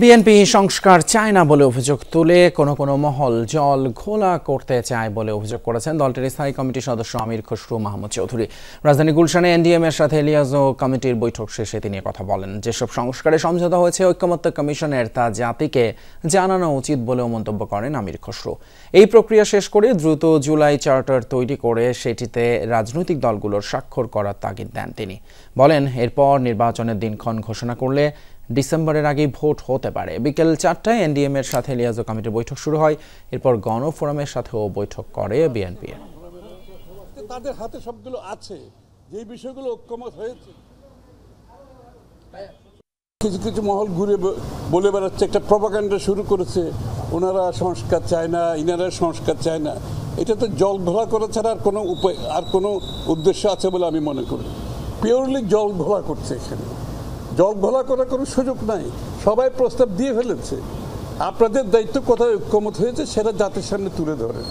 BNP সংস্কার চায় না বলে অভিযোগ তুলে কোনো মহল জল ঘোলা করতে চায় বলে অভিযোগ করেছেন দলটির স্থায়ী কমিটির সদস্য আমির খসরু মাহমুদ চৌধুরী। রাজধানী গুলশানে এনডিএম এর সাথে লিয়াজো কমিটির বৈঠক শেষে তিনি কথা বলেন। যেসব সংস্কারে সমঝোতা হয়েছে ঐকমত্য কমিশনের, তা জাতিকে জানানো উচিত বলেও মন্তব্য করেন আমির খসরু। এই প্রক্রিয়া শেষ করে দ্রুত জুলাই চার্টার তৈরি করে সেটিতে রাজনৈতিক দলগুলোর স্বাক্ষর করার তাগিদ দেন তিনি। বলেন, এরপর নির্বাচনের দিনক্ষণ ঘোষণা করলে ডিসেম্বরের আগেই ভোট হতে পারে। বিকেল 4টায় এনডিএম এর সাথে লিয়াজো কমিটির বৈঠক শুরু হয়। এরপর গণফোরামের সাথেও বৈঠক করে বিএনপি। তাদের হাতে সবগুলো আছে, যে বিষয়গুলো ঐক্যমত হয়েছে। কিছু কিছু মহল ঘুরে বলে বেড়াচ্ছে, একটা প্রপাগান্ডা শুরু করেছে, ওনারা সংস্কার চায় না, ইনারা সংস্কার চায় না। এটা তো জল ঘোলা করা ছাড়া আর কোনো উপায়, আর কোনো উদ্দেশ্য আছে বলে আমি মনে করি। পিওরলি জল ঘোলা করছে। এখানে জল ঘোলা করার কোনো সুযোগ নাই। সবাই প্রস্তাব দিয়ে ফেলেছে। আপনাদের দায়িত্ব কোথায় ঐক্যমত হয়েছে সেটা জাতির সামনে তুলে ধরে।